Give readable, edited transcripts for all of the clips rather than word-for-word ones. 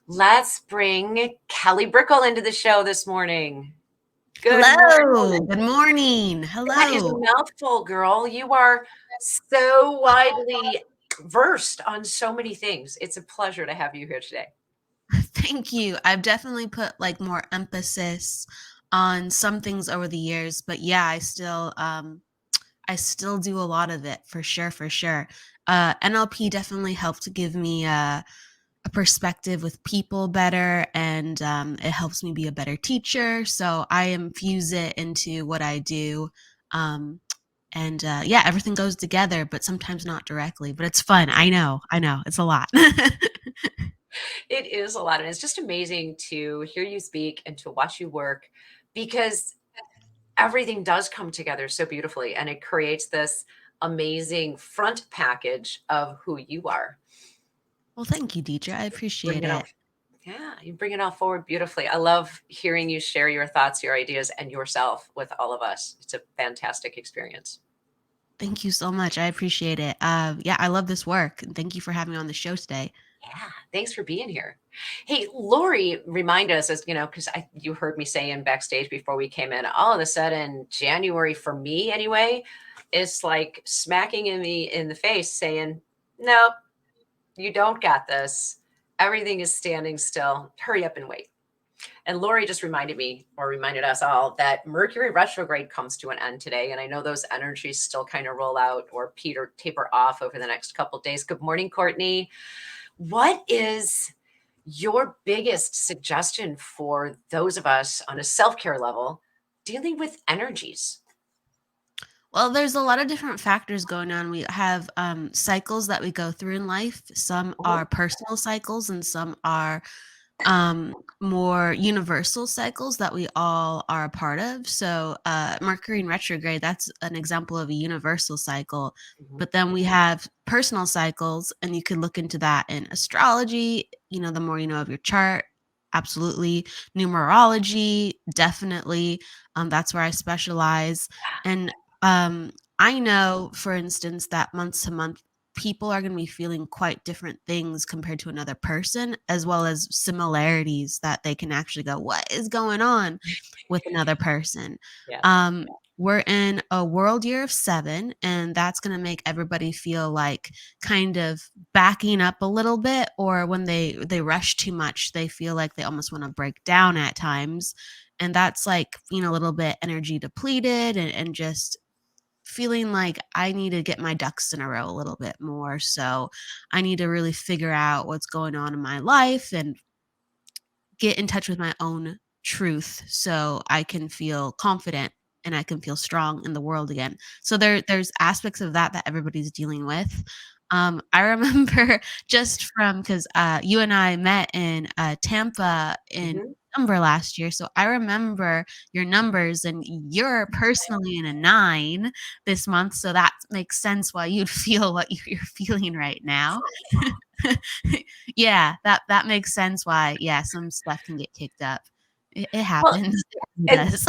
Let's bring Kelly Brickel into the show this morning. Good Hello, morning. good morning. That is a Hello. mouthful, girl. You are so widely versed on so many things. It's a pleasure to have you here today. Thank you. I've definitely put like more emphasis on some things over the years, but yeah, I still do a lot of it for sure, for sure. NLP definitely helped give me a perspective with people better, and it helps me be a better teacher. So I infuse it into what I do. Um, and yeah, everything goes together, but sometimes not directly. But it's fun. I know, it's a lot. It is a lot, and it's just amazing to hear you speak and to watch you work because everything does come together so beautifully and it creates this amazing front package of who you are. Well, thank you, Deidre. I Bring appreciate it all it. Yeah, you bring it all forward beautifully. I love hearing you share your thoughts, your ideas, and yourself with all of us. It's a fantastic experience. Thank you so much. I appreciate it. Yeah, I love this work. And thank you for having me on the show today. Yeah, thanks for being here. Hey, Lori, remind us, as you know, because you heard me saying backstage before we came in, all of a sudden, January for me anyway, is like smacking in the face, saying, "Nope, you don't got this. Everything is standing still. Hurry up and wait." And Lori just reminded me, or reminded us all, that Mercury retrograde comes to an end today. And I know those energies still kind of roll out or taper off over the next couple of days. Good morning, Courtney. What is your biggest suggestion for those of us on a self care level dealing with energies? Well, there's a lot of different factors going on. We have cycles that we go through in life. Some Mhm. are personal cycles, and some are more universal cycles that we all are a part of. So, Mercury in retrograde, that's an example of a universal cycle. Mhm. But then we have personal cycles, and you could look into that in astrology. You know, the more you know of your chart, absolutely. Numerology, definitely. That's where I specialize. And um, I know, for instance, that month to month, people are going to be feeling quite different things compared to another person, as well as similarities that they can actually go, what is going on with another person? Yeah. Um, we're in a world year of 7, and that's going to make everybody feel like kind of backing up a little bit, or when they rush too much, they feel like they almost want to break down at times. And that's like, a little bit energy depleted, and just feeling like I need to get my ducks in a row a little bit more. So I need to really figure out what's going on in my life and get in touch with my own truth so I can feel confident and I can feel strong in the world again. So there's aspects of that everybody's dealing with. I remember just from because you and I met in Tampa in Mhm. December last year. So I remember your numbers, and you're personally in a 9 this month. So that makes sense why you'd feel what you're feeling right now. Yeah, that makes sense why, yeah, some stuff can get kicked up. It Well, happens. It and does.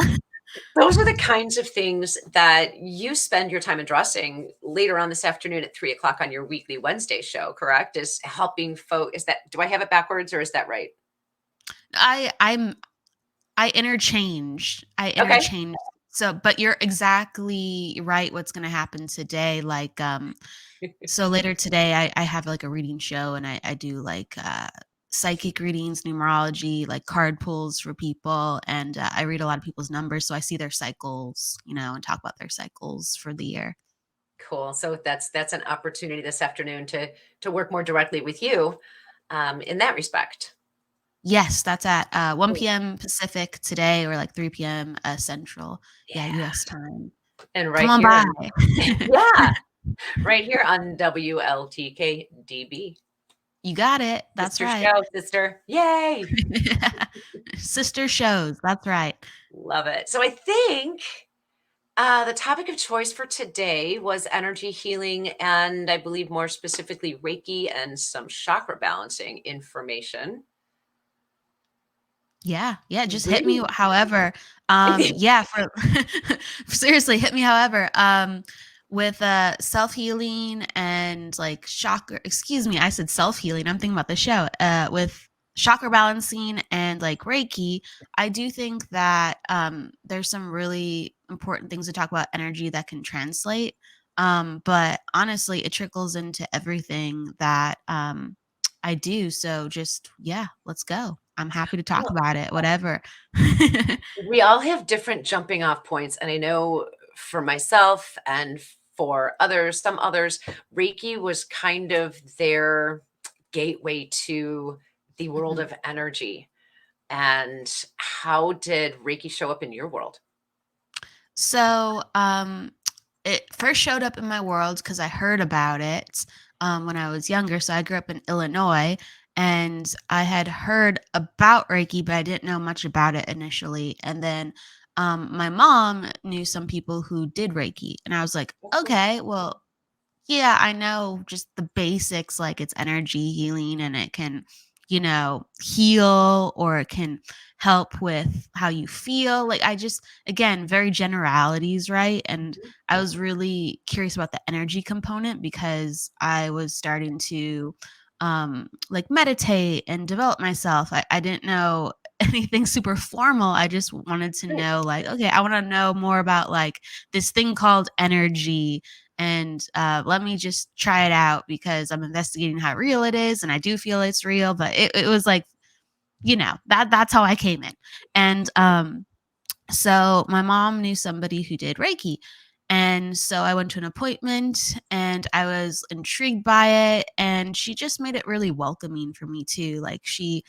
those are the kinds of things that you spend your time addressing later on this afternoon at 3 o'clock on your weekly Wednesday show, correct? Is helping folk. Is that, do I have it backwards or is that right? I I'm I interchange. I Okay. interchange. So, but you're exactly right what's gonna happen today, like, so later today, I have, like, a reading show, and I do, like, psychic readings, numerology, like, card pulls for people, and, I read a lot of people's numbers, so I see their cycles, and talk about their cycles for the year. Cool. So that's an opportunity this afternoon to work more directly with you in that respect. Yes, that's at, 1 Cool. PM Pacific today, or, like, 3 PM, Central. Yeah, Yeah. US time. And Come right on here by. on yeah, right here on WLTK-DB. You got it. That's Sister right. show, sister. Yay. Sister shows, that's right. Love it. So I think the topic of choice for today was energy healing, and I believe more specifically Reiki and some chakra balancing information. Yeah, yeah, just hit me Really? however. Yeah, for seriously, hit me however. With self-healing and like chakra, excuse me, I said self-healing. I'm thinking about the show. With chakra balancing and like Reiki, I do think that there's some really important things to talk about energy that can translate. But honestly, it trickles into everything that I do. So just, yeah, let's go. I'm happy to talk Well, about it, whatever. we all have different jumping off points. And I know for myself and for others, some others, Reiki was kind of their gateway to the world Mhm. of energy. And how did Reiki show up in your world? So, it first showed up in my world because I heard about it when I was younger. So I grew up in Illinois, and I had heard about Reiki, but I didn't know much about it initially. And then my mom knew some people who did Reiki, and I was like, Okay. okay, well, yeah, I know just the basics, like it's energy healing and it can, heal or it can help with how you feel. Like I just, again, very generalities, right? And Mhm. I was really curious about the energy component because I was starting to like meditate and develop myself. I didn't know anything super formal. I just wanted to Right. know like, okay, I want to know more about like this thing called energy and let me just try it out because I'm investigating how real it is, and I do feel it's real. But it was like that's how I came in, and so my mom knew somebody who did Reiki. And so I went to an appointment and I was intrigued by it. And she just made it really welcoming for me too. Like she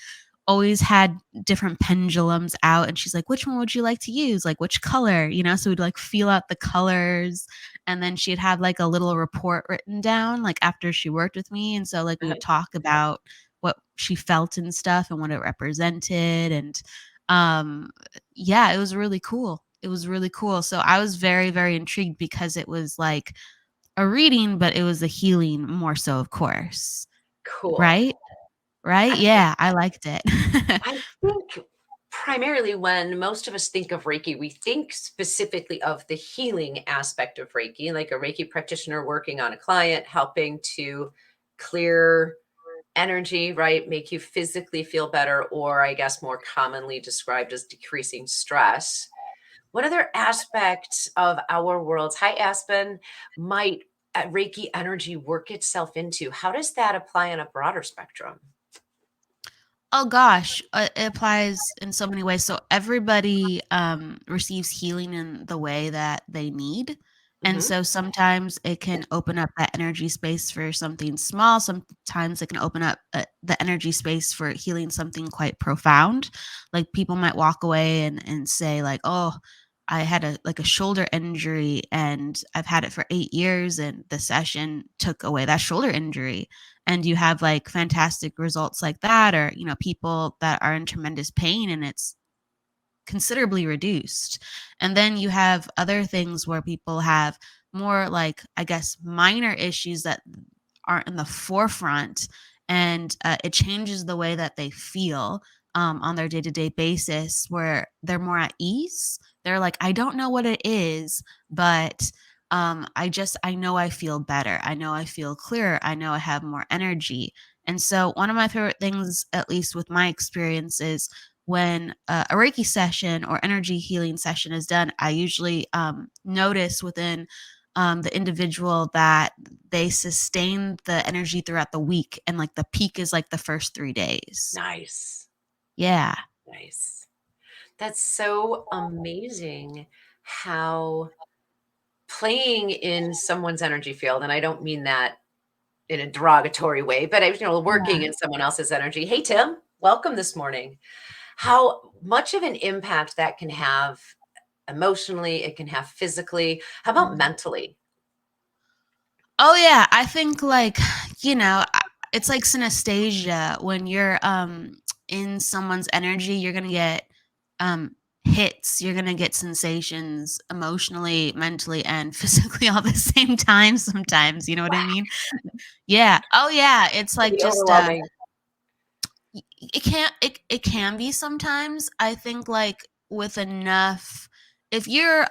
always had different pendulums out and she's like, which one would you like to use? Like which color? So we'd like feel out the colors. And then she'd have like a little report written down like after she worked with me. And so like we would talk about what she felt and stuff and what it represented. And um yeah, it was really cool. It was really cool. So I was very, very intrigued because it was like a reading, but it was a healing more so, of course. Cool. Right? Right? Yeah, I liked it. I think primarily when most of us think of Reiki, we think specifically of the healing aspect of Reiki, like a Reiki practitioner working on a client, helping to clear energy, right? Make you physically feel better, or I guess more commonly described as decreasing stress. What other aspects of our worlds, hi Aspen, might Reiki energy work itself into? How does that apply on a broader spectrum? Oh gosh, it applies in so many ways. So everybody receives healing in the way that they need. And Hmm. so sometimes it can open up that energy space for something small. Sometimes it can open up the energy space for healing something quite profound. Like people might walk away and say like, "Oh, I had a shoulder injury and I've had it for 8 years and the session took away that shoulder injury." And you have like fantastic results like that, or people that are in tremendous pain and it's considerably reduced. And then you have other things where people have more like, I guess, minor issues that aren't in the forefront, and it changes the way that they feel on their day-to-day basis, where they're more at ease. They're like, I don't know what it is, but I know I feel better. I know I feel clearer. I know I have more energy. And so one of my favorite things, at least with my experience, is when a Reiki session or energy healing session is done, I usually notice within the individual that they sustain the energy throughout the week. And like the peak is like the first 3 days. Nice. Yeah. Nice. That's so amazing how playing in someone's energy field, and I don't mean that in a derogatory way, but working Yeah. in someone else's energy. Hey, Tim, welcome this morning. How much of an impact that can have emotionally, it can have physically. How about Mhm. mentally? Oh yeah, I think like, it's like synesthesia when you're in someone's energy, you're going to get hits, you're going to get sensations emotionally, mentally and physically all the same time sometimes, you know what I Wow, mean? Yeah. Oh yeah, it's can like be just overwhelming. it can be sometimes. I think like with enough, if you're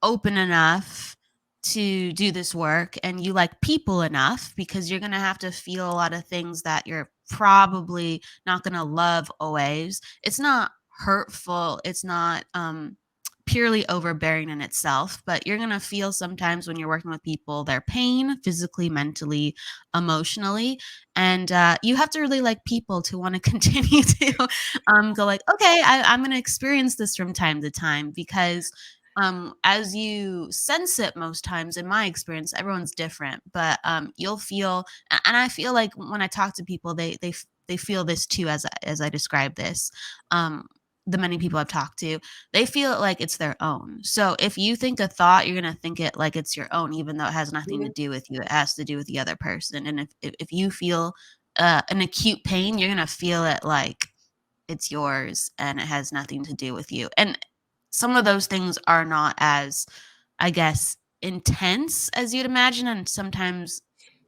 open enough to do this work and you like people enough, because you're going to have to feel a lot of things that your probably not going to love always. It's not hurtful. It's not purely overbearing in itself, but you're going to feel sometimes when you're working with people their pain physically, mentally, emotionally. And you have to really like people to want to continue to go like, okay, I'm going to experience this from time to time, because as you sense it most times, in my experience, everyone's different, but you'll feel, and I feel like when I talk to people, they feel this too, as I describe this. The many people I've talked to, they feel it like it's their own. So if you think a thought, you're going to think it like it's your own, even though it has nothing to Mhm. do with you. It has to do with the other person. And if you feel an acute pain, you're going to feel it like it's yours and it has nothing to do with you. And some of those things are not as, I guess, intense as you'd imagine. And sometimes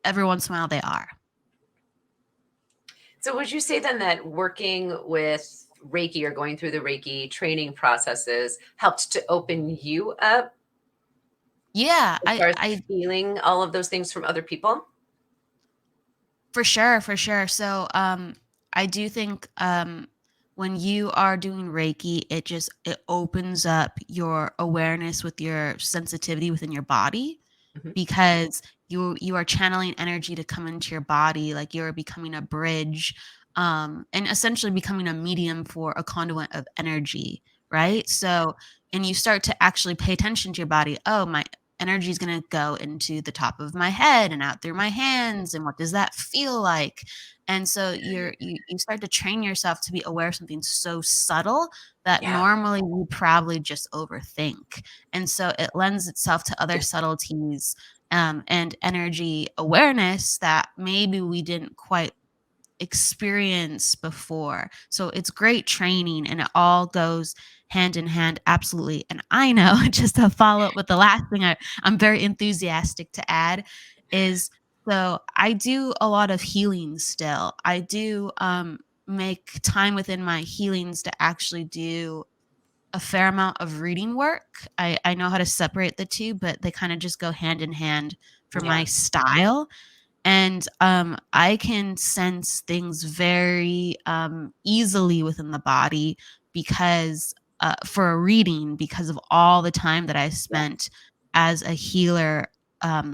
every once in a while they are. So would you say then that working with Reiki or going through the Reiki training processes helped to open you up Yeah, as far as I feeling all of those things from other people? For sure, for sure. So, I do think when you are doing Reiki, it opens up your awareness with your sensitivity within your body, Mhm. because you are channeling energy to come into your body, like you're becoming a bridge, and essentially becoming a medium for a conduit of energy, right? So, and you start to actually pay attention to your body. Oh, my energy is going to go into the top of my head and out through my hands, and what does that feel like? And so you start to train yourself to be aware of something so subtle that Yeah. normally we probably just overthink. And so it lends itself to other Yeah. subtleties, and energy awareness that maybe we didn't quite experience before. So it's great training, and it all goes hand in hand. Absolutely. And I know, just to follow up with the last thing I'm very enthusiastic to add is, so I do a lot of healing still. I do make time within my healings to actually do a fair amount of reading work. I know how to separate the two, but they kind of just go hand in hand for my Yeah. style. And I can sense things very easily within the body, because for a reading, because of all the time that I Yeah. spent as a healer,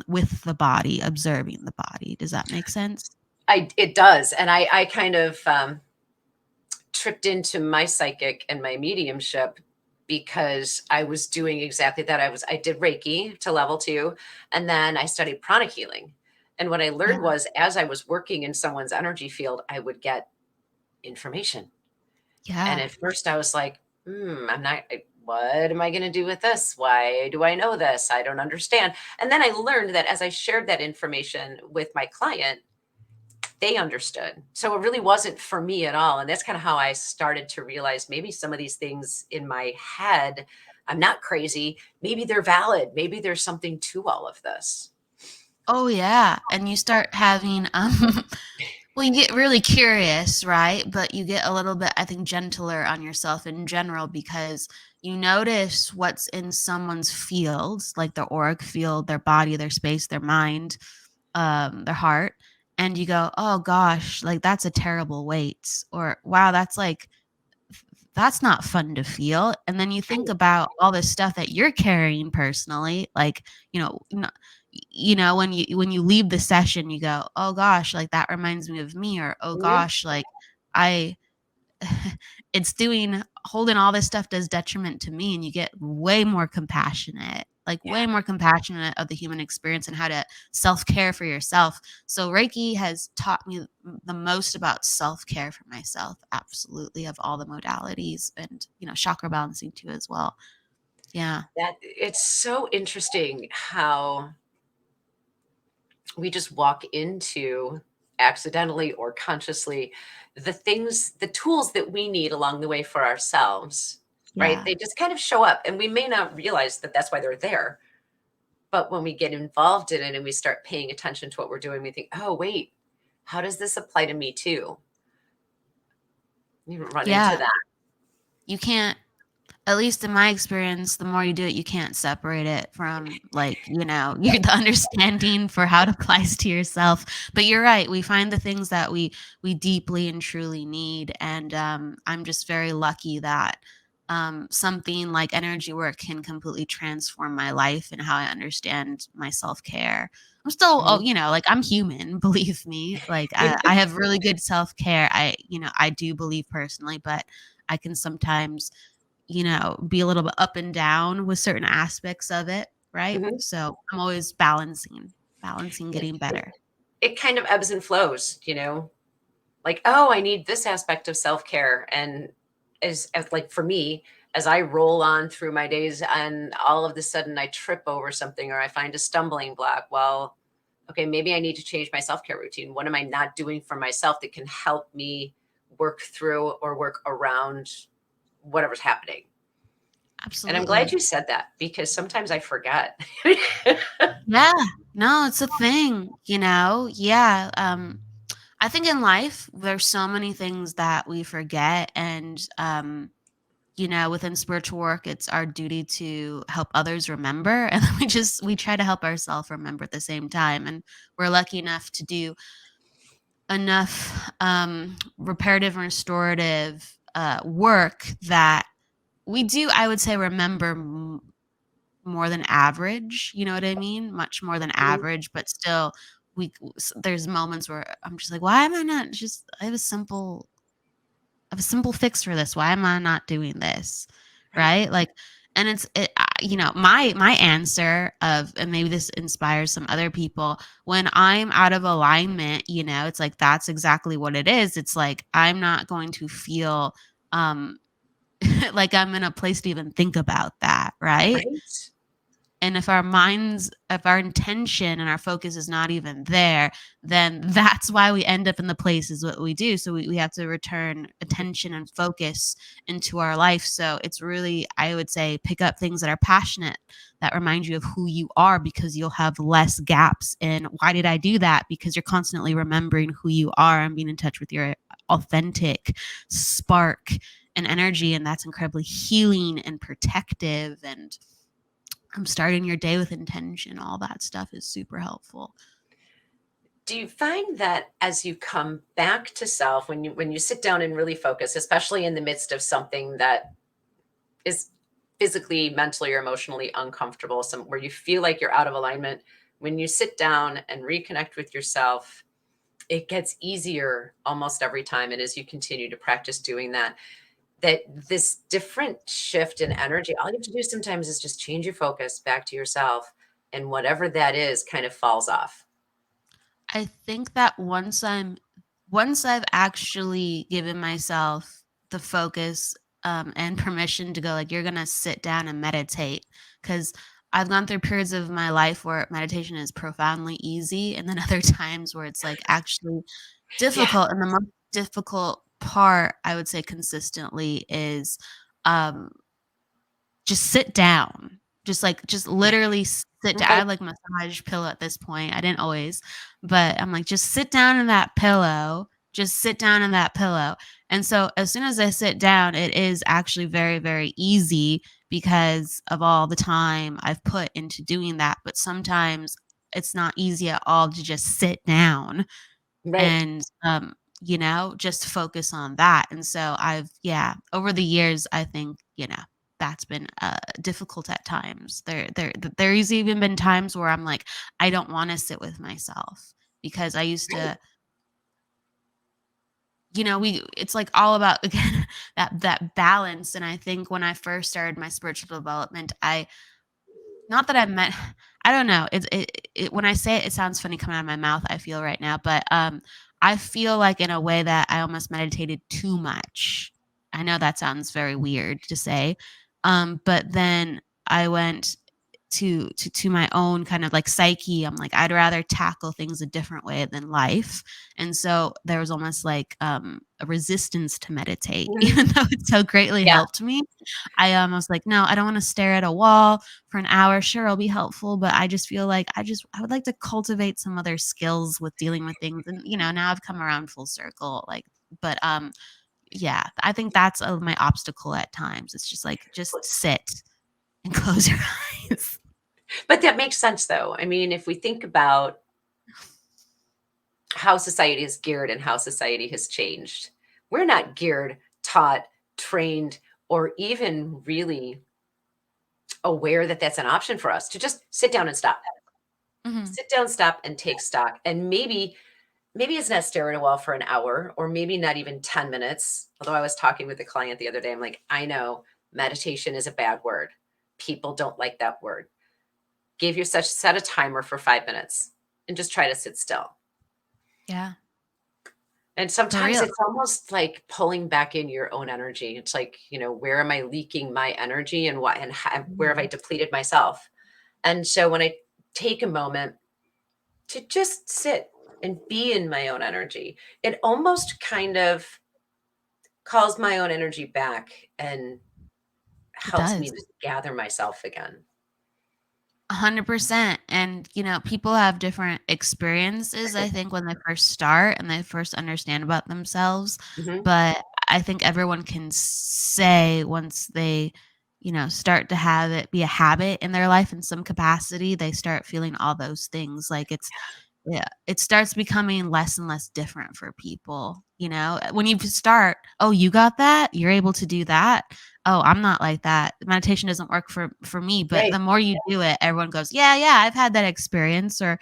with the body, observing the body. Does that make sense? It does. And I kind of tripped into my psychic and my mediumship because I was doing exactly that. I did Reiki to level 2, and then I studied prana healing. And what I Yeah. learned was as I was working in someone's energy field, I would get information. And Yeah. at first I was like, what am I going to do with this? Why do I know this? I don't understand. And then I learned that as I shared that information with my client, they understood. So it really wasn't for me at all. And that's kind of how I started to realize maybe some of these things in my head, I'm not crazy. Maybe they're valid. Maybe there's something to all of this. Oh yeah. And you start having well, you get really curious, right? But you get a little bit, I think, gentler on yourself in general, because you notice what's in someone's fields, like their auric field, their body, their space, their mind, their heart, and you go, "Oh gosh, like that's a terrible weight," or "Wow, that's not fun to feel." And then you think Right. about all this stuff that you're carrying personally, like, when you leave the session, you go, "Oh gosh, like that reminds me of me," or "Oh Mhm. gosh, like I it's doing holding all this stuff does detriment to me," and you get way more compassionate, like Yeah. way more compassionate of the human experience and how to self-care for yourself. So Reiki has taught me the most about self-care for myself, absolutely, of all the modalities, and chakra balancing too as well. Yeah. That it's so interesting how we just walk into accidentally or consciously the things, the tools that we need along the way for ourselves, right? Yeah. They just kind of show up and we may not realize that that's why they're there. But when we get involved in it and we start paying attention to what we're doing, we think, oh, wait, how does this apply to me too? You run into Yeah. that. You can't At least in my experience, the more you do it, you can't separate it from, like, you're the understanding for how it applies to yourself. But you're right. We find the things that we deeply and truly need. And I'm just very lucky that something like energy work can completely transform my life and how I understand my self-care. I'm still, oh, Mhm. like, I'm human, believe me. Like, I have really good self-care. I do believe personally, but I can sometimes be a little bit up and down with certain aspects of it, right? Mhm. So I'm always balancing It, getting better. it kind of ebbs and flows, like, oh, I need this aspect of self-care. And as like for me, as I roll on through my days and all of a sudden I trip over something or I find a stumbling block, well, okay, maybe I need to change my self-care routine. What am I not doing for myself that can help me work through or work around whatever's happening? And I'm glad Absolutely. you said that because sometimes I forget. Yeah. No, it's a thing, Yeah. I think in life there's so many things that we forget, and within spiritual work it's our duty to help others remember, and then we try to help ourselves remember at the same time. And we're lucky enough to do enough reparative and restorative work that we do, I would say, remember more than average. You know what I mean? Much more than Mhm. average, but still, there's moments where I'm just like, why am I not just? I have a simple fix for this. Why am I not doing this? Right. Right? Like, and my answer of, and maybe this inspires some other people, when I'm out of alignment, it's like that's exactly what it is. It's like I'm not going to feel um like I'm in a place to even think about that, right? Right. And if our intention and our focus is not even there, then that's why we end up in the places what we do. So we have to return attention and focus into our life. So it's really, I would say, pick up things that are passionate, that remind you of who you are, because you'll have less gaps in why did I do that? Because you're constantly remembering who you are and being in touch with your authentic spark and energy. And that's incredibly healing and protective, and starting your day with intention, all that stuff is super helpful. Do you find that as you come back to self, when you sit down and really focus, especially in the midst of something that is physically, mentally, or emotionally uncomfortable, some where you feel like you're out of alignment, when you sit down and reconnect with yourself, it gets easier almost every time. And as you continue to practice doing that, that this different shift in energy, all you have to do sometimes is just change your focus back to yourself, and whatever that is kind of falls off. I think that once I've actually given myself the focus and permission to go, like, you're gonna sit down and meditate, because I've gone through periods of my life where meditation is profoundly easy, and then other times where it's like actually Yeah. difficult. And the most difficult part, I would say, consistently is um just sit down. Just literally sit down. I Right. have, like, massage pillow at this point. I didn't always, but I'm like, "Just sit down in that pillow. Just sit down in that pillow." And so as soon as I sit down, it is actually very, very easy because of all the time I've put into doing that. But sometimes it's not easy at all to just sit down Right. and just focus on that. And so over the years, I think that's been difficult at times. There's even been times where I'm like, I don't want to sit with myself, because I used Right. to, we it's like all about, again, that balance. And I think when I first started my spiritual development, I not that I meant, I don't know. When I say it, it sounds funny coming out of my mouth, I feel right now, but I feel like in a way that I almost meditated too much. I know that sounds very weird to say. But then I went to my own kind of like psyche. I'm like, I'd rather tackle things a different way than life. And so there was almost like a resistance to meditate, Mhm. even though it so greatly Yeah. helped me. I was like, no, I don't want to stare at a wall for an hour. Sure, I'll be helpful, but I just feel like I would like to cultivate some other skills with dealing with things. And now I've come around full circle. Like, but yeah, I think that's my obstacle at times. It's just like, just sit and close your eyes. But that makes sense though. I mean, if we think about how society is geared and how society has changed, we're not geared, taught, trained, or even really aware that that's an option for us to just sit down and stop. Mhm. Sit down, stop, and take stock. And maybe it's not staring a wall for an hour or maybe not even 10 minutes. Although I was talking with a client the other day, I'm like, I know meditation is a bad word. People don't like that word. Give yourself set a timer for 5 minutes and just try to sit still. Yeah, And for sometimes real. it's almost like pulling back in your own energy. It's like, where am I leaking my energy and what and where have I Mhm. depleted myself? And so when I take a moment to just sit and be in my own energy, it almost kind of calls my own energy back and It helps me does. to gather myself again. 100%. And, people have different experiences, I think, when they first start and they first understand about themselves. Mhm. But I think everyone can say once they, start to have it be a habit in their life in some capacity, they start feeling all those things. Like yeah, it starts becoming less and less different for people, When you start, "Oh, you got that? You're able to do that? Oh, I'm not like that. Meditation doesn't work for me." But Right. the more you do it, everyone goes, "Yeah, yeah, I've had that experience," or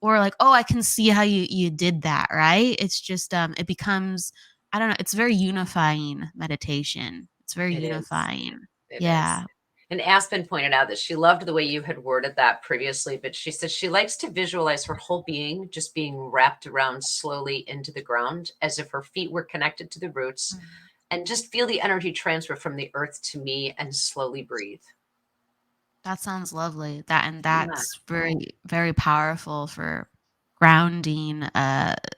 like, "Oh, I can see how you did that," right? It's just, it becomes, I don't know, it's very unifying meditation. It's very It is. unifying. It is. Yeah. And Aspen pointed out that she loved the way you had worded that previously, but she said she likes to visualize her whole being just being wrapped around slowly into the ground as if her feet were connected to the roots Mhm. and just feel the energy transfer from the earth to me and slowly breathe. That sounds lovely. Yeah. That's very, very powerful for grounding,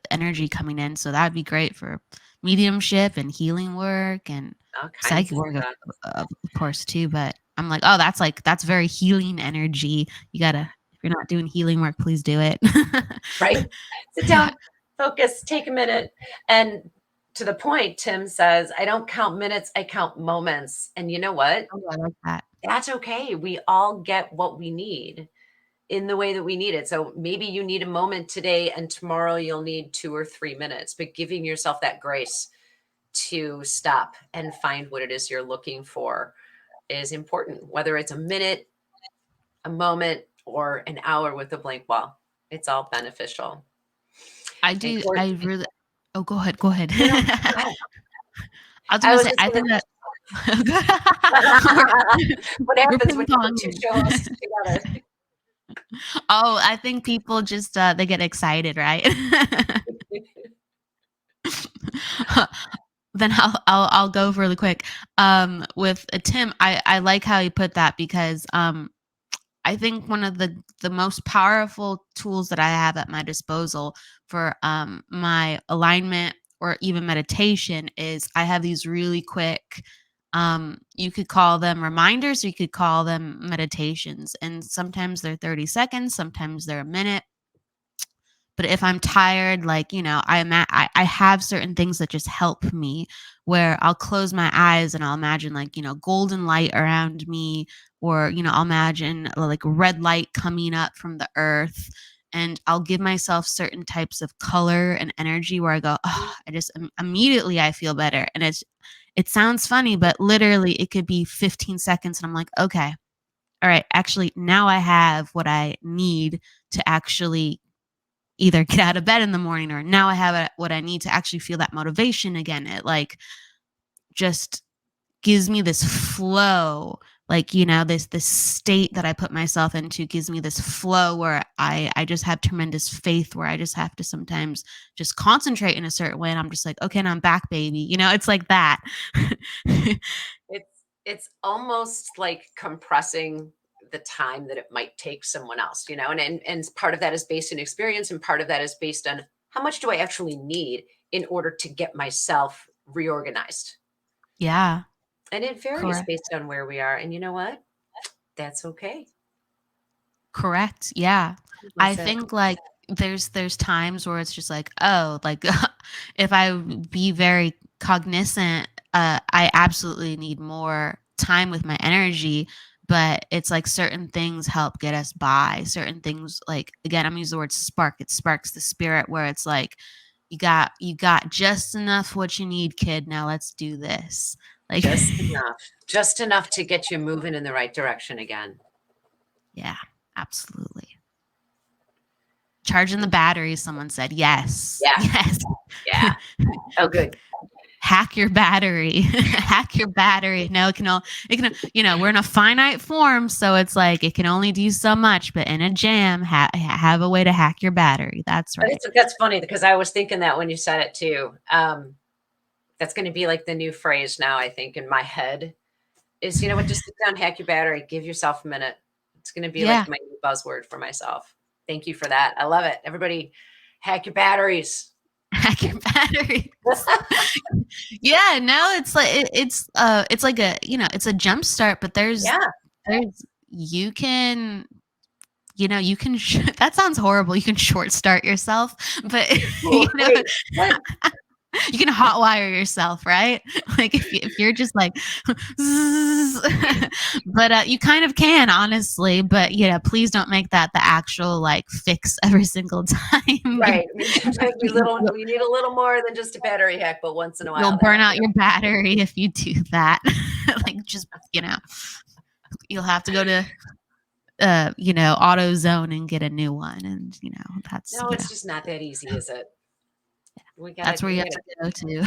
energy coming in, so that'd be great for mediumship and healing work and All kinds psychic of work, of stuff. of course, too, but I'm like, "Oh, that's very healing energy." If you're not doing healing work, please do it. Right? Sit Yeah. down, focus, take a minute. And to the point, Tim says, I don't count minutes, I count moments. And you know what? Oh, I like that. That's okay. We all get what we need in the way that we need it. So maybe you need a moment today and tomorrow you'll need 2 or 3 minutes, but giving yourself that grace to stop and find what it is you're looking for is important, whether it's a minute, a moment, or an hour with a blank wall. It's all beneficial. And Court, I really Oh, go ahead, go ahead. no, no, go ahead. I was I gonna was say, just I gonna think that we're what we're happens when you put two ping-ponging. shows together. Oh, I think people just, they get excited, right? Then I'll go really quick. With, Tim, I like how you put that because, I think one of the most powerful tools that I have at my disposal for, my alignment or even meditation is I have these really quick, you could call them reminders or you could call them meditations, and sometimes they're 30 seconds, sometimes they're a minute. But if I'm tired, like, I have certain things that just help me where I'll close my eyes and I'll imagine, like, golden light around me, or, I'll imagine like red light coming up from the earth. And I'll give myself certain types of color and energy where I go, oh, I just immediately I feel better. And it sounds funny, but literally it could be 15 seconds and I'm like, okay, all right, actually now I have what I need to actually either get out of bed in the morning, or now I have what I need to actually feel that motivation again. It like just gives me this flow, like, this state that I put myself into gives me this flow where I just have tremendous faith, where I just have to sometimes just concentrate in a certain way and I'm just like, okay, now I'm back, baby. It's like that. It's almost like compressing the time that it might take someone else, and part of that is based in experience, and part of that is based on how much do I actually need in order to get myself reorganized. Yeah, And it varies correct. based on where we are. And you know what? That's okay. Correct. Yeah. I That's it. think there's times where it's just like, oh, like if I be very cognizant, I absolutely need more time with my energy, but it's like certain things help get us by. Certain things, like, again, I'm gonna use the word spark. It sparks the spirit, where it's like you got just enough what you need, kid. Now let's do this. Like, Just enough to get you moving in the right direction again. yeah, absolutely. Charging the batteries, someone said. Yes. Yeah. Yes. Yeah. Oh, good. Hack your battery. Hack your battery. No, we're in a finite form, so it's like it can only do so much, but in a jam, have a way to hack your battery. That's right. That's funny, because I was thinking that when you said it too. That's going to be like the new phrase now, I think, in my head is, you know what, just sit down, hack your battery, give yourself a minute. It's going to be Yeah. like my new buzzword for myself. Thank you for that. I love it. Everybody, hack your batteries. Hack your battery. Yeah, no, it's like it's a jump start, but there's you can that sounds horrible. You can short start yourself, but Wait, what? you can hotwire yourself, right? Like if you're just like, but you kind of can, honestly. But please don't make that the actual like fix every single time. Right. I mean, sometimes we need a little more than just a battery hack, but once in a while. You'll burn out your battery if you do that. Like, just you'll have to go to AutoZone and get a new one, and that's No, it's just not that easy, is it? That's where you have to go to.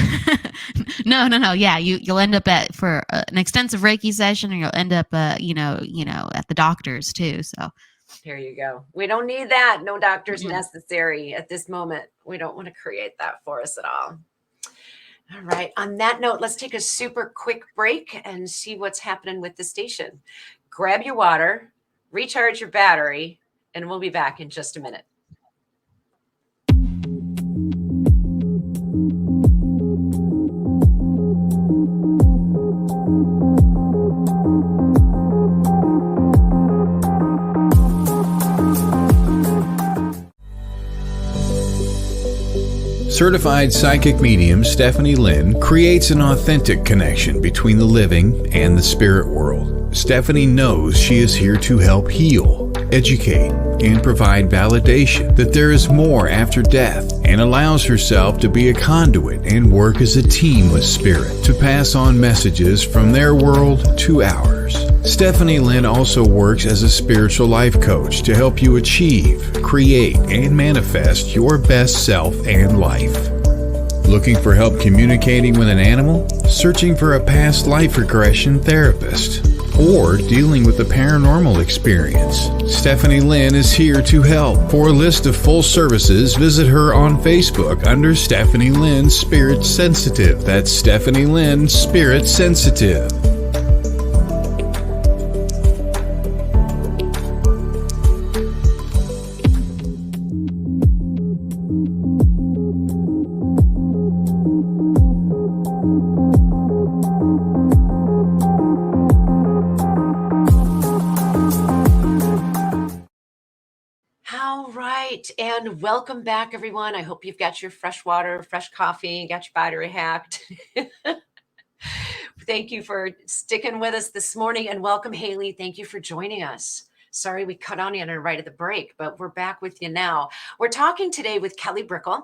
No. Yeah, you'll end up for an extensive Reiki session, or you'll end up, at the doctor's too. So here you go. We don't need that. No doctors necessary at this moment. We don't want to create that for us at all. All right. On that note, let's take a super quick break and see what's happening with the station. Grab your water, recharge your battery, and we'll be back in just a minute. Certified psychic medium Stephanie Lynn creates an authentic connection between the living and the spirit world. Stephanie knows she is here to help heal, educate, and provide validation that there is more after death, and allows herself to be a conduit and work as a team with spirit to pass on messages from their world to ours. Stephanie Lynn also works as a spiritual life coach to help you achieve, create, and manifest your best self and life. Looking for help communicating with an animal? Searching for a past life regression therapist? Or dealing with a paranormal experience? Stephanie Lynn is here to help. For a list of full services, visit her on Facebook under Stephanie Lynn Spirit Sensitive. That's Stephanie Lynn Spirit Sensitive. And welcome back, everyone. I hope you've got your fresh water, fresh coffee, got your battery hacked. Thank you for sticking with us this morning, and welcome, Haley. Thank you for joining us. Sorry we cut on you right at the break, but we're back with you now. We're talking today with Kelly Brickel,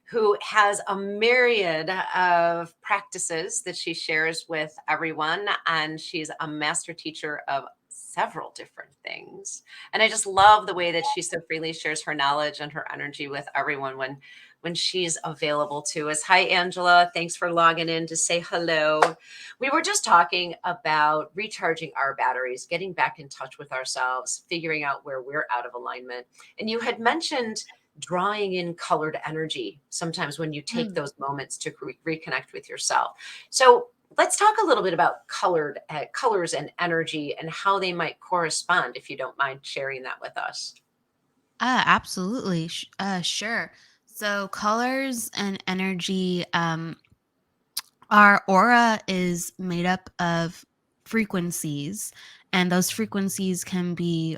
who has a myriad of practices that she shares with everyone, and she's a master teacher of several different things. And I just love the way that she so freely shares her knowledge and her energy with everyone when she's available to us. Hi, Angela. Thanks for logging in to say hello. We were just talking about recharging our batteries, getting back in touch with ourselves, figuring out where we're out of alignment. And you had mentioned drawing in colored energy sometimes when you take those moments to reconnect with yourself. So let's talk a little bit about colors and energy and how they might correspond, if you don't mind sharing that with us. Absolutely. Sure. So colors and energy, our aura is made up of frequencies, and those frequencies can be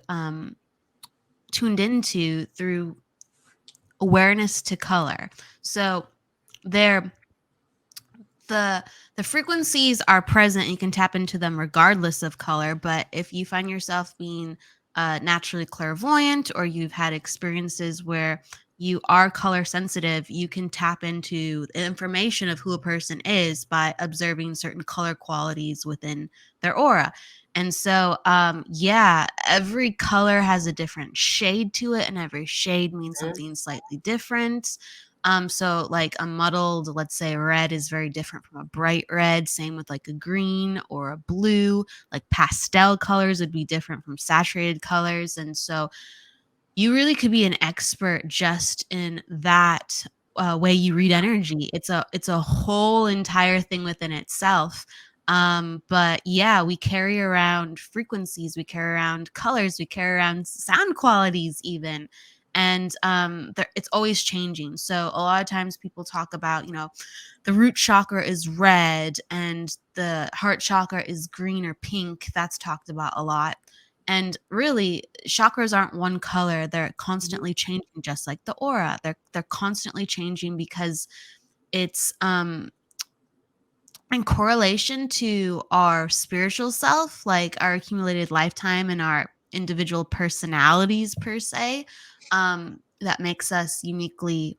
tuned into through awareness to color. So they're the frequencies are present. You can tap into them regardless of color. But if you find yourself being naturally clairvoyant, or you've had experiences where you are color sensitive, you can tap into the information of who a person is by observing certain color qualities within their aura. And so, yeah, every color has a different shade to it, and every shade means Mhm. something slightly different. So like a muddled, let's say red is very different from a bright red. Same with like a green or a blue. Like pastel colors would be different from saturated colors. And so you really could be an expert just in that way you read energy. It's a whole entire thing within itself. But yeah, we carry around frequencies, we carry around colors, we carry around sound qualities even. And it's always changing. So a lot of times people talk about, the root chakra is red and the heart chakra is green or pink. That's talked about a lot. And really, chakras aren't one color. They're Mhm. constantly changing, just like the aura. They're constantly changing because it's in correlation to our spiritual self, like our accumulated lifetime and our individual personalities per se, that makes us uniquely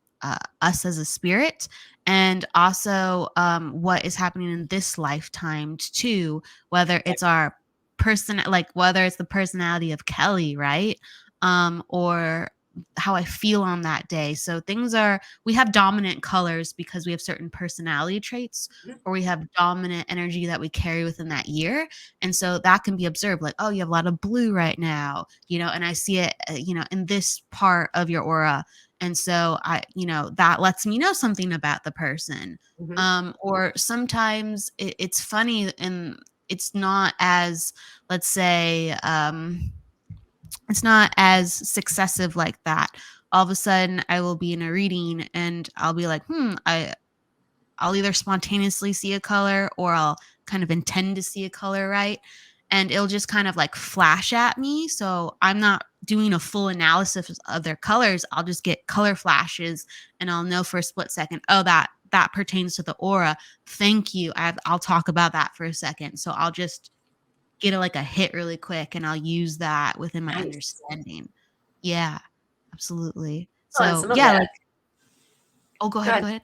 us as a spirit, and also what is happening in this lifetime too, whether Right. it's our person, like whether it's the personality of Kelly, right? Or how I feel on that day. So we have dominant colors because we have certain personality traits, Mhm. or we have dominant energy that we carry within that year. And so that can be observed, like, oh, you have a lot of blue right now, and I see it, in this part of your aura. And so that lets me know something about the person. Mhm. Or sometimes it's funny, and it's not as, let's say, it's not as successive like that. All of a sudden, I will be in a reading and I'll be like, I'll either spontaneously see a color, or I'll kind of intend to see a color, right? And it'll just kind of like flash at me. So I'm not doing a full analysis of their colors. I'll just get color flashes and I'll know for a split second, oh, that pertains to the aura. Thank you. I'll talk about that for a second. So I'll just get like a hit really quick and I'll use that within my Nice. understanding. Yeah, absolutely. Well, and So some of yeah, that. like, oh, go Go ahead, ahead. go ahead.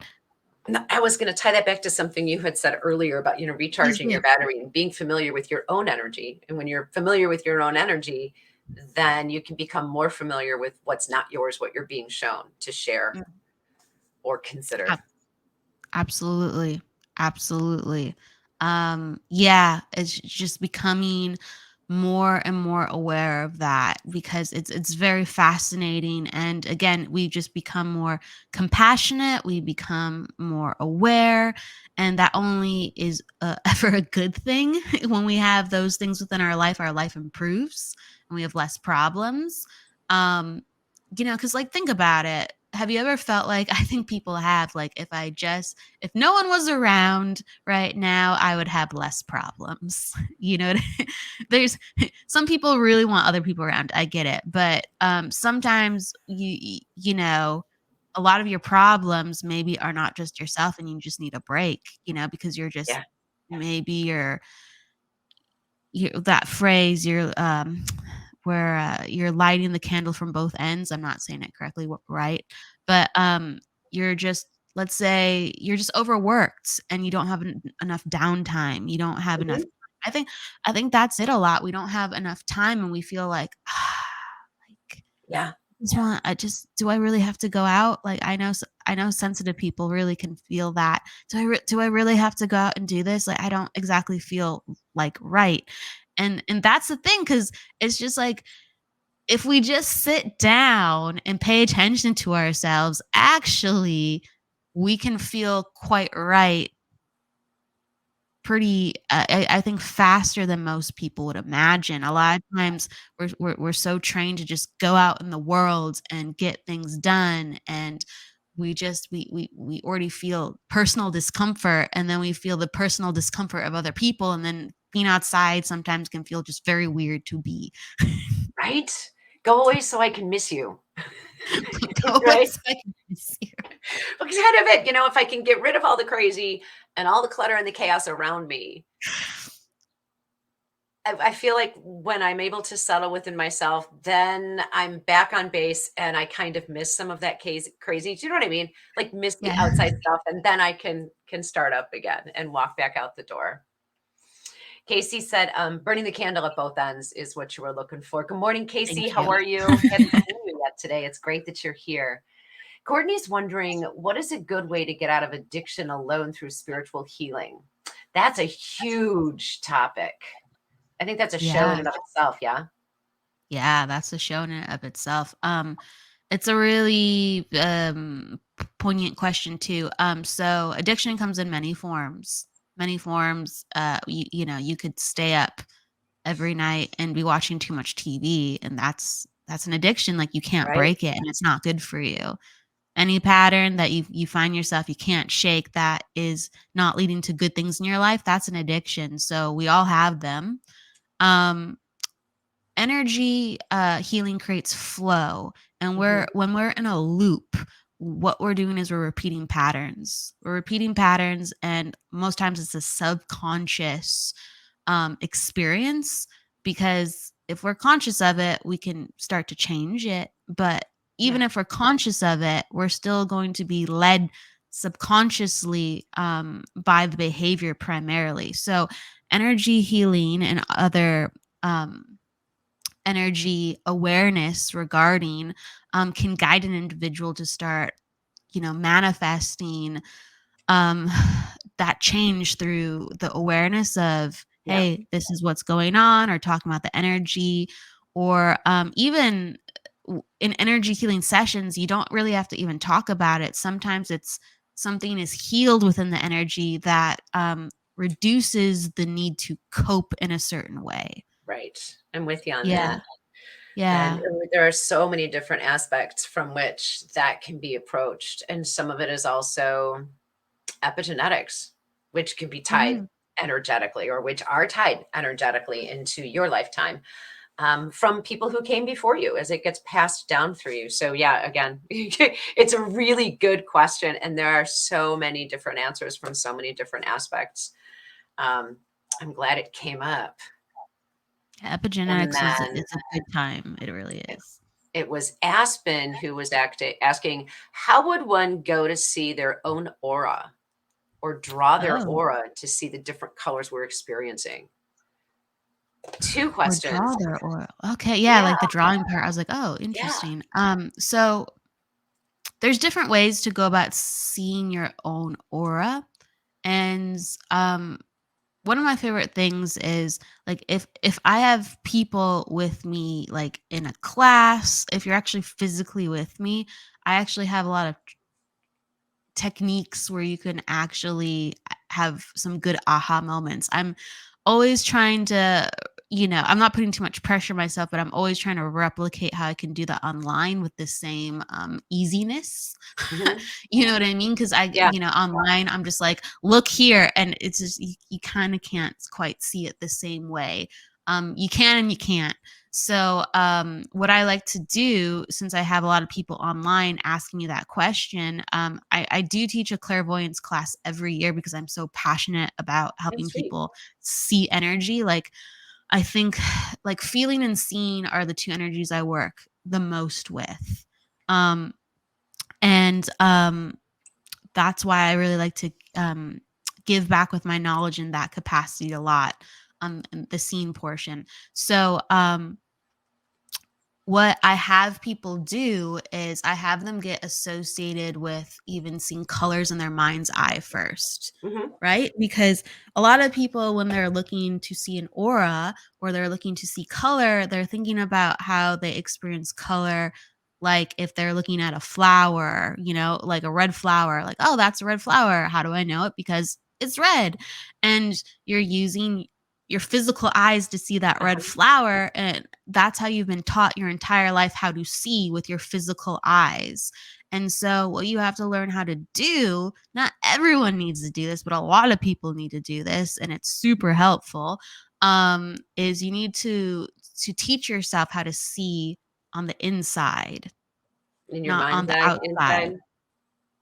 No, I was going to tie that back to something you had said earlier about, Please recharging do. your battery and being familiar with your own energy. And when you're familiar with your own energy, then you can become more familiar with what's not yours, what you're being shown to share Mm, or consider. ab- Absolutely. Absolutely. Yeah, it's just becoming more and more aware of that because it's very fascinating. And again, we just become more compassionate, we become more aware, and that only is ever a good thing. When we have those things within our life improves and we have less problems. Um, because like, think about it. Have you ever felt like, I think people have, like, if no one was around right now, I would have less problems. What there's some people really want other people around. I get it. But sometimes a lot of your problems maybe are not just yourself and you just need a break, because you're just Yeah. maybe that phrase, where you're lighting the candle from both ends. I'm not saying it correctly, right? But you're just, let's say you're just overworked and you don't have enough downtime. You don't have enough. Mhm. I think that's it a lot. We don't have enough time and we feel like, like Yeah. do I really have to go out? Like, I know sensitive people really can feel that. Do I really have to go out and do this? Like, I don't exactly feel like right. And that's the thing, cuz it's just like, if we just sit down and pay attention to ourselves, actually we can feel quite right, pretty, I think faster than most people would imagine. A lot of times we're so trained to just go out in the world and get things done, and we already feel personal discomfort, and then we feel the personal discomfort of other people, and then being outside sometimes can feel just very weird to be. Right? Go away so I can miss you. Go Right? outside and see. Because kind of it, if I can get rid of all the crazy and all the clutter and the chaos around me, I feel like when I'm able to settle within myself, then I'm back on base and I kind of miss some of that crazy. Do you know what I mean? Like miss the Yeah. outside stuff, and then I can start up again and walk back out the door. Casey said, burning the candle at both ends is what you were looking for. Good morning, Casey. Thank How you. are you? Haven't seen you yet today. It's great that you're here. Courtney's wondering, what is a good way to get out of addiction alone through spiritual healing? That's a huge topic. I think that's a show in Yeah. and of itself. Yeah. Yeah, that's a show in and of itself. It's a really poignant question too. So addiction comes in many forms. Many forms. You know, you could stay up every night and be watching too much TV, and that's an addiction. Like you can't Right. break it, and it's not good for you. Any pattern that you find yourself you can't shake that is not leading to good things in your life, that's an addiction. So we all have them. Um, energy healing creates flow, and Mhm. when we're in a loop, what we're doing is we're repeating patterns, and most times it's a subconscious experience, because if we're conscious of it we can start to change it, but even Yeah. if we're conscious of it we're still going to be led subconsciously by the behavior primarily. So energy healing and other um, energy awareness regarding can guide an individual to start, you know, manifesting um that change through the awareness of, Yep. hey, this is what's going on, or talking about the energy, or even in energy healing sessions you don't really have to even talk about it. Sometimes it's something is healed within the energy that reduces the need to cope in a certain way. Right. I'm with you on Yeah. that. And Yeah. there are so many different aspects from which that can be approached. And some of it is also epigenetics, which can be tied Mhm. energetically, or which are tied energetically into your lifetime, from people who came before you as it gets passed down through you. So, yeah, again, it's a really good question. And there are so many different answers from so many different aspects. Um, I'm glad it came up. And Epigenetics is then it's a good time. It really it, is. it was Aspen who was asking, how would one go to see their own aura or draw their Oh, aura to see the different colors we're experiencing? Two or questions. draw their oil. Okay, yeah, Yeah, like the drawing part. I was like, oh, yeah. interesting. So there's different ways to go about seeing your own aura, and one of my favorite things is like if I have people with me like in a class, if you're actually physically with me, I actually have a lot of techniques where you can actually have some good aha moments. I'm always trying to, you know, I'm not putting too much pressure on myself, but I'm always trying to replicate how I can do that online with the same easiness. Mhm. You know what I mean? Because Yeah. you know, online, I'm just like, look here. And it's just, you kind of can't quite see it the same way. You can and you can't. So, what I like to do, since I have a lot of people online asking me that question, I do teach a clairvoyance class every year because I'm so passionate about Oh, helping sweet. people see energy. Like, I think like feeling and seeing are the two energies I work the most with. Um, and that's why I really like to give back with my knowledge in that capacity a lot, in the scene portion. So, what I have people do is I have them get associated with even seeing colors in their mind's eye first, Mhm. right? Because a lot of people, when they're looking to see an aura or they're looking to see color, they're thinking about how they experience color. Like if they're looking at a flower, you know, like a red flower, like, oh, that's a red flower. How do I know it? Because it's red. And you're using your physical eyes to see that red Uh-huh. flower, and that's how you've been taught your entire life how to see, with your physical eyes. And so what you have to learn how to do, not everyone needs to do this, but a lot of people need to do this, and it's super helpful, is you need to teach yourself how to see on the inside, In your not on mind's the eye outside. inside.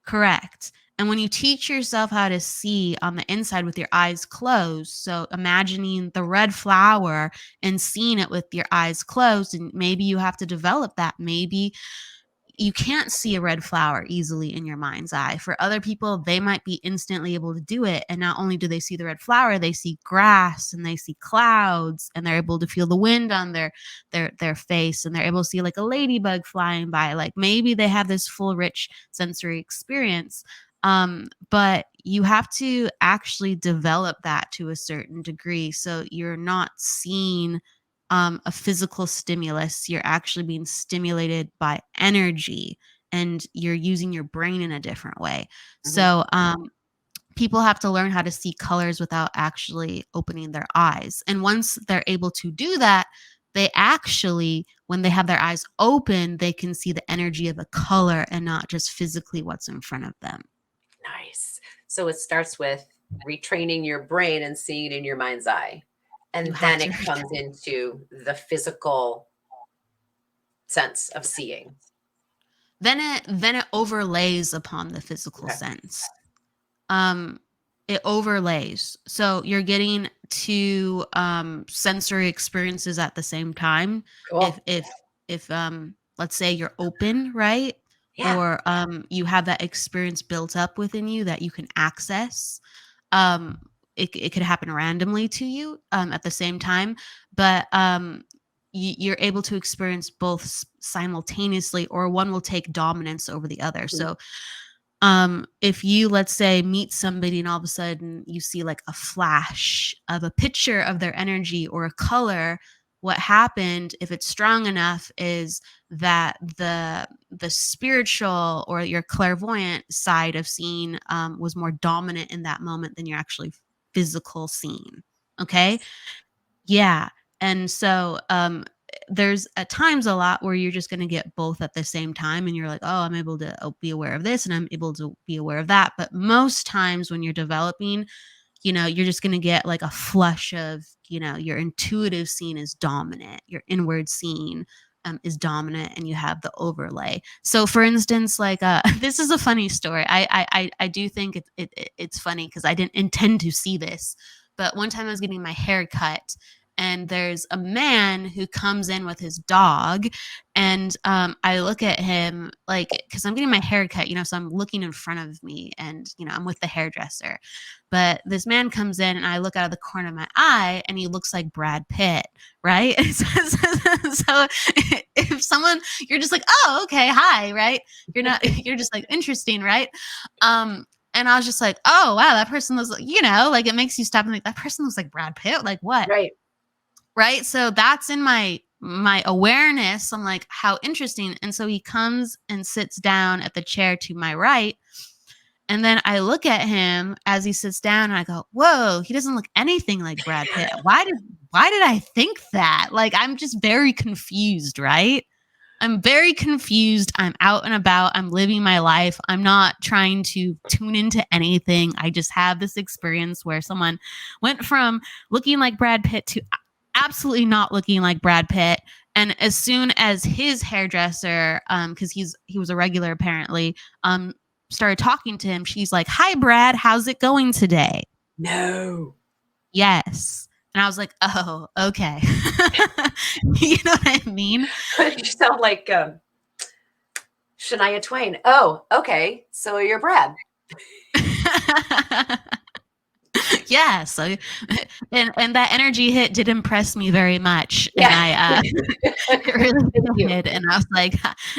Correct. And when you teach yourself how to see on the inside with your eyes closed, so imagining the red flower and seeing it with your eyes closed, and maybe you have to develop that. Maybe you can't see a red flower easily in your mind's eye. For other people, they might be instantly able to do it. And not only do they see the red flower, they see grass and they see clouds, and they're able to feel the wind on their face, and they're able to see like a ladybug flying by. Like maybe they have this full, rich sensory experience. But you have to actually develop that to a certain degree. So you're not seeing a physical stimulus. You're actually being stimulated by energy, and you're using your brain in a different way. So people have to learn how to see colors without actually opening their eyes. And once they're able to do that, they actually, when they have their eyes open, they can see the energy of a color and not just physically what's in front of them. Nice. So it starts with retraining your brain and seeing in your mind's eye. And then it comes into the physical sense of seeing. Then it overlays upon the physical sense. It overlays. So you're getting two sensory experiences at the same time. Cool. If let's say you're open, right? Yeah. Or you have that experience built up within you that you can access. It could happen randomly to you at the same time, but you're able to experience both simultaneously, or one will take dominance over the other. So if you, let's say, meet somebody and all of a sudden you see like a flash of a picture of their energy or a color, what happened, if it's strong enough, is that the spiritual or your clairvoyant side of seeing was more dominant in that moment than your actually physical seeing. Okay. Yeah. And so there's at times a lot where you're just going to get both at the same time, and you're like, oh, I'm able to be aware of this and I'm able to be aware of that. But most times when you're developing, you're just going to get like a flush of, your intuitive seeing is dominant, your inward seeing is dominant, and you have the overlay. So for instance, like this is a funny story. I do think it's funny because I didn't intend to see this, but one time I was getting my hair cut, and there's a man who comes in with his dog, and I look at him like, because I'm getting my hair cut, so I'm looking in front of me, and I'm with the hairdresser. But this man comes in, and I look out of the corner of my eye, and he looks like Brad Pitt, right? So if someone, you're just like, oh, okay, hi, right? You're just like, interesting, right? And I was just like, oh, wow, that person looks like, like it makes you stop and think, that person looks like Brad Pitt. Like what? Right. So that's in my awareness. I'm like, how interesting. And so he comes and sits down at the chair to my right. And then I look at him as he sits down, and I go, whoa, he doesn't look anything like Brad Pitt. Why did I think that? Like, I'm just very confused, right? I'm very confused. I'm out and about. I'm living my life. I'm not trying to tune into anything. I just have this experience where someone went from looking like Brad Pitt to absolutely not looking like Brad Pitt. And as soon as his hairdresser, because he was a regular apparently, started talking to him, she's like, hi, Brad, how's it going today? No. Yes. And I was like, oh, okay. You know what I mean? You sound like Shania Twain. Oh, okay. So you're Brad. Yeah. So, and that energy hit did impress me very much. Yeah. And I really did. And I was like,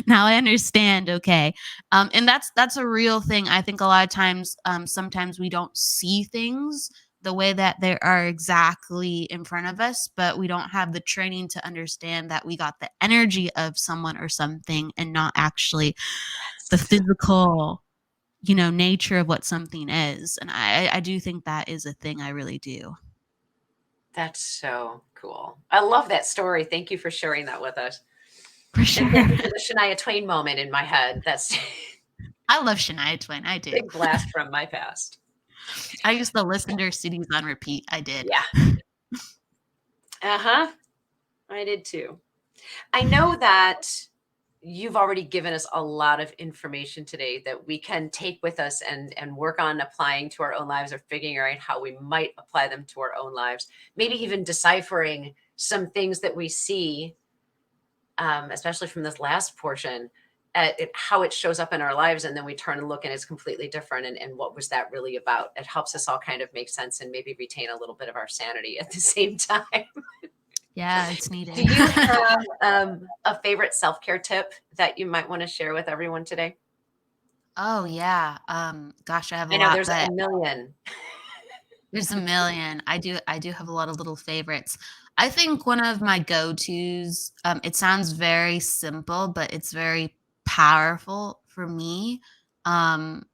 now I understand. Okay. And that's a real thing. I think a lot of times, sometimes we don't see things the way that they are exactly in front of us, but we don't have the training to understand that we got the energy of someone or something and not actually the physical, nature of what something is. And I do think that is a thing. I really do. That's so cool. I love that story. Thank you for sharing that with us. For sure. And thank you for the Shania Twain moment in my head. That's I love Shania Twain. I do. Big blast from my past. I used to listen to her CDs on repeat. I did. Yeah. I did too. I know that you've already given us a lot of information today that we can take with us and work on applying to our own lives, or figuring out how we might apply them to our own lives. Maybe even deciphering some things that we see, especially from this last portion, at how it shows up in our lives, and then we turn and look and it's completely different, and what was that really about? It helps us all kind of make sense and maybe retain a little bit of our sanity at the same time. Yeah, it's needed. Do you have a favorite self-care tip that you might want to share with everyone today? Oh yeah. Gosh, I have a I know lot, there's but a million. there's a million. I do have a lot of little favorites. I think one of my go-tos, it sounds very simple, but it's very powerful for me. Um,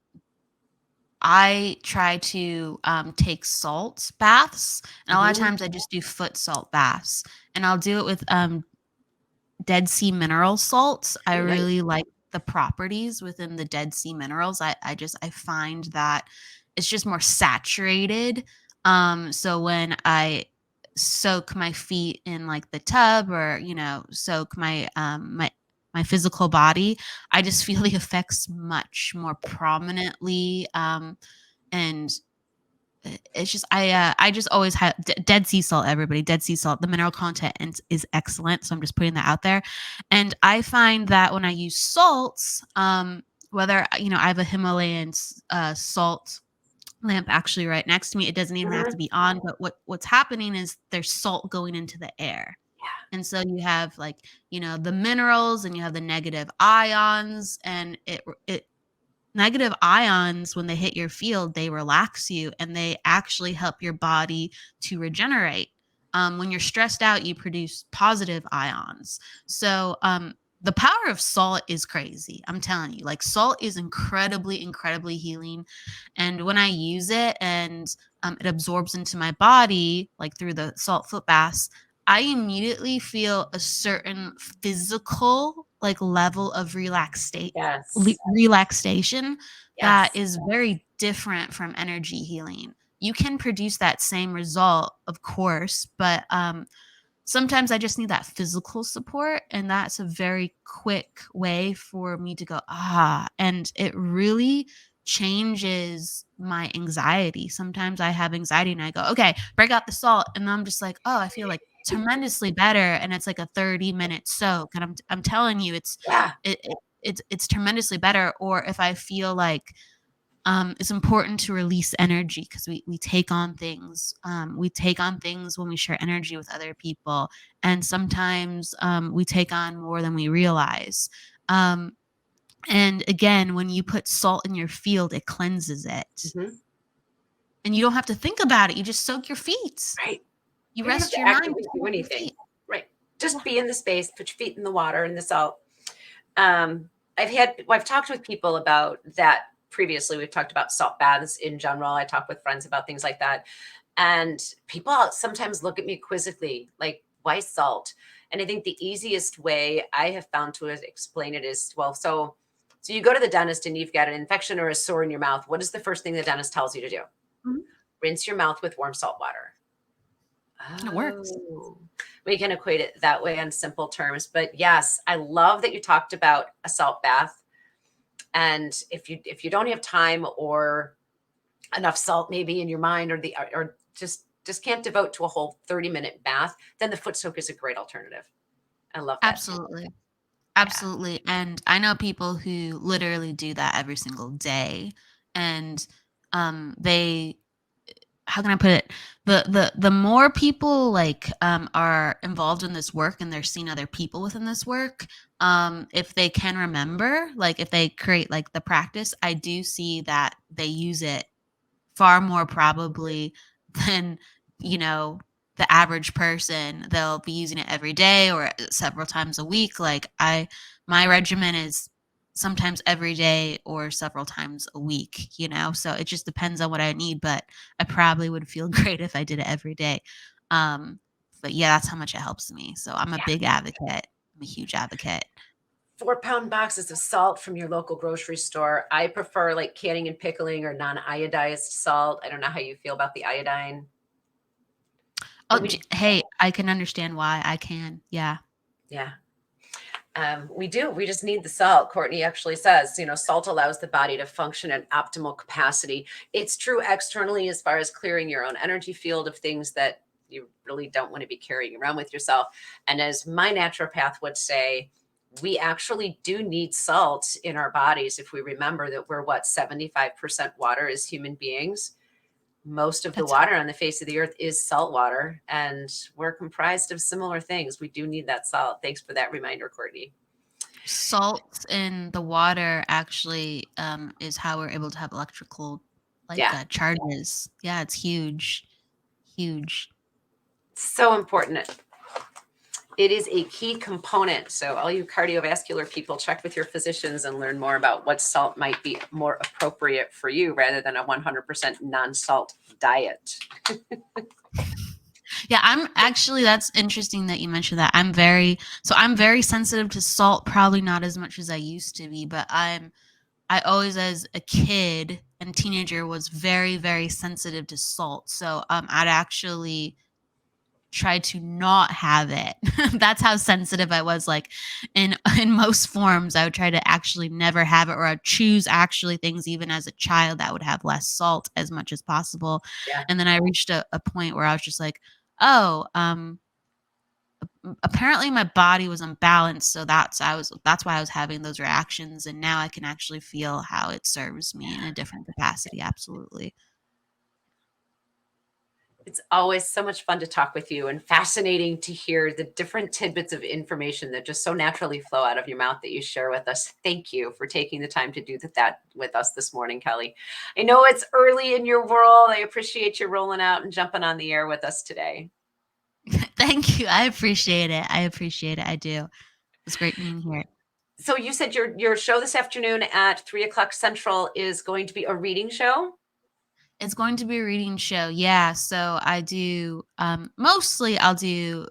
I try to take salt baths, and a lot of Mhm. times I just do foot salt baths, and I'll do it with Dead Sea mineral salts. I Ooh, nice. really like the properties within the Dead Sea minerals. I find that it's just more saturated. So when I soak my feet in like the tub, or soak my physical body, I just feel the effects much more prominently. And it's just I just always have Dead Sea salt. Everybody, Dead Sea salt. The mineral content is excellent, so I'm just putting that out there. And I find that when I use salts, whether I have a Himalayan salt lamp actually right next to me. It doesn't even have Mhm. to be on, but what's happening is there's salt going into the air. And so you have like, the minerals, and you have the negative ions, and it negative ions, when they hit your field, they relax you, and they actually help your body to regenerate. When you're stressed out, you produce positive ions. So the power of salt is crazy. I'm telling you, like, salt is incredibly, incredibly healing. And when I use it, and it absorbs into my body, like through the salt foot baths, I immediately feel a certain physical, like, level of Yes. relaxation that Yes. is very different from energy healing. You can produce that same result, of course, but sometimes I just need that physical support, and that's a very quick way for me to go, and it really changes my anxiety. Sometimes I have anxiety and I go, okay, break out the salt, and I'm just like, oh, I feel like tremendously better, and it's like a 30-minute soak, and I'm telling you, Yeah. it's tremendously better. Or if I feel like it's important to release energy, because we take on things. We take on things when we share energy with other people, and sometimes we take on more than we realize. Um, and again, when you put salt in your field, it cleanses it, Mhm. and you don't have to think about it. You just soak your feet. Right. You You don't have rest to your mind. actively Just do soak your anything. feet. Right. Yeah. Just be in the space, put your feet in the water and the salt. Um, I've talked with people about that previously. We've talked about salt baths in general. I talk with friends about things like that. And people sometimes look at me quizzically, like, why salt? And I think the easiest way I have found to explain it is, well, so you go to the dentist and you've got an infection or a sore in your mouth. What is the first thing the dentist tells you to do? Mhm. Rinse your mouth with warm salt water. It works. Oh, we can equate it that way on simple terms. But yes, I love that you talked about a salt bath. And if you don't have time or enough salt maybe in your mind, or just can't devote to a whole 30-minute bath, then the foot soak is a great alternative. I love that. Absolutely. Yeah. Absolutely. And I know people who literally do that every single day. And they how can I put it? The more people, like, are involved in this work, and they're seeing other people within this work, if they can remember, like, if they create like the practice, I do see that they use it far more probably than, you know, the average person. They'll be using it every day or several times a week. Like, my regimen is sometimes every day or several times a week. So it just depends on what I need, but I probably would feel great if I did it every day. Um, but yeah, that's how much it helps me. So I'm a Yeah. big advocate. I'm a huge advocate. 4-pound boxes of salt from your local grocery store. I prefer like canning and pickling or non-iodized salt. I don't know how you feel about the iodine. Oh, And we hey, I can understand why. I can. Yeah. Yeah. We do. We just need the salt. Courtney actually says, salt allows the body to function at optimal capacity. It's true externally as far as clearing your own energy field of things that you really don't want to be carrying around with yourself. And as my naturopath would say, we actually do need salt in our bodies. If we remember that we're 75% water as human beings. Most of the water on the face of the earth is salt water, and we're comprised of similar things. We do need that salt. Thanks for that reminder, Courtney. Salt in the water actually is how we're able to have electrical charges. Yeah, it's huge. So important. It is a key component. So all you cardiovascular people, check with your physicians and learn more about what salt might be more appropriate for you rather than a 100% non-salt diet. Yeah, that's interesting that you mentioned that. I'm very sensitive to salt, probably not as much as I used to be, but I always, as a kid and teenager, was very, very sensitive to salt. So I'd actually try to not have it. That's how sensitive I was. Like in most forms, I would try to actually never have it, or I'd choose actually things even as a child that would have less salt as much as possible. Yeah. And then I reached a point where I was just like, oh, apparently my body was unbalanced. So that's why I was having those reactions. And now I can actually feel how it serves me in a different capacity. Absolutely. It's always so much fun to talk with you and fascinating to hear the different tidbits of information that just so naturally flow out of your mouth that you share with us. Thank you for taking the time to do that with us this morning, Kelly. I know it's early in your world. I appreciate you rolling out and jumping on the air with us today. Thank you. I appreciate it. I do. It's great being here. So you said your show this afternoon at 3:00 Central is going to be a reading show? It's going to be a reading show. Yeah. So I do, mostly I'll do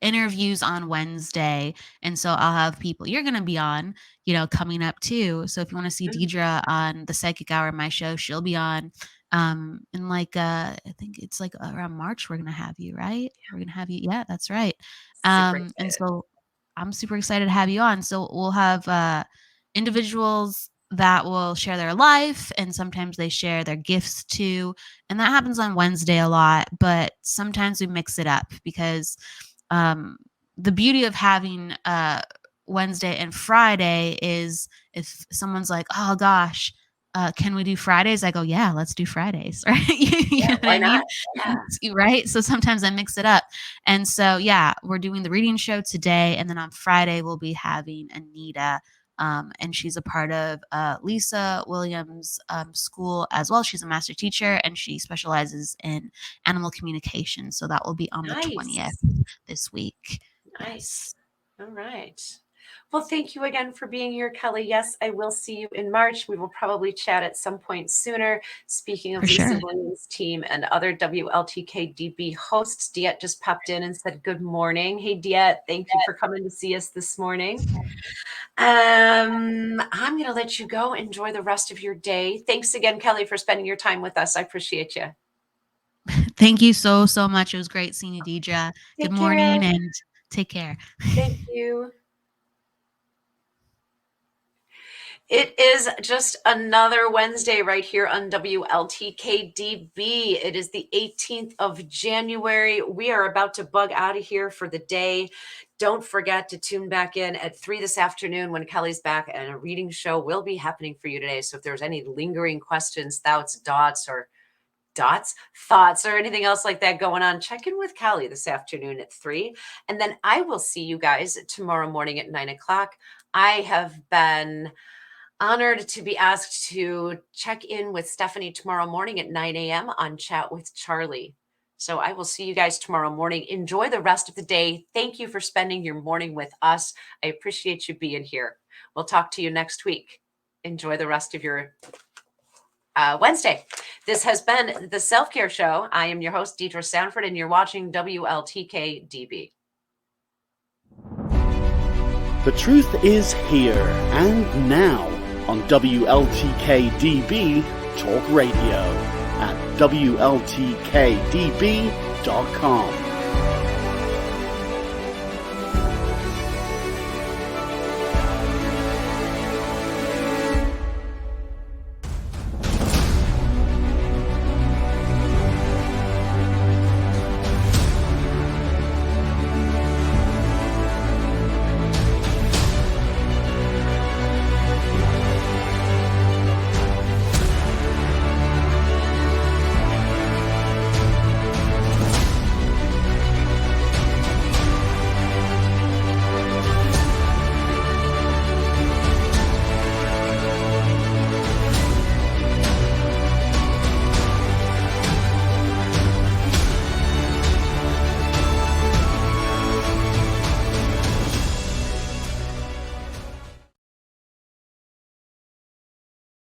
interviews on Wednesday. And so I'll have people you're going to be on, coming up too. So if you want to see Deidre on the Psychic Hour of my show, she'll be on. In I think it's like around March, we're going to have you, right? We're going to have you. Yeah, that's right. And so I'm super excited to have you on. So we'll have, individuals that will share their life, and sometimes they share their gifts too. And that happens on Wednesday a lot, but sometimes we mix it up because the beauty of having Wednesday and Friday is if someone's like, oh gosh, can we do Fridays? I go, yeah, let's do Fridays. Right. You know why what I mean? not? Yeah. Right. So sometimes I mix it up. And so, yeah, we're doing the reading show today. And then on Friday, we'll be having Anita. And she's a part of Lisa Williams' school as well. She's a master teacher and she specializes in animal communication. So that will be on the 20th this week. Nice. All right. Well, thank you again for being here, Kelly. Yes, I will see you in March. We will probably chat at some point sooner. Speaking of Lisa Williams' team and other WLTK-DB hosts, Diet just popped in and said, good morning. Hey, Diet, thank you for coming to see us this morning. I'm going to let you go. Enjoy the rest of your day. Thanks again, Kelly, for spending your time with us. I appreciate you. Thank you so much. It was great seeing you, Deidre. Good morning and take care. Thank you. It is just another Wednesday right here on WLTK-DB. It is the 18th of January. We are about to bug out of here for the day. Don't forget to tune back in at 3 this afternoon when Kelly's back, and a reading show will be happening for you today. So if there's any lingering questions, thoughts, or anything else like that going on, check in with Kelly this afternoon at 3. And then I will see you guys tomorrow morning at 9 o'clock. I have been honored to be asked to check in with Stephanie tomorrow morning at 9 a.m. on Chat with Charlie. So I will see you guys tomorrow morning. Enjoy the rest of the day. Thank you for spending your morning with us. I appreciate you being here. We'll talk to you next week. Enjoy the rest of your Wednesday. This has been the Self-Care Show. I am your host, Deidre Sanford, and you're watching WLTK-DB. The truth is here and now on WLTK-DB Talk Radio at WLTK-DB.com.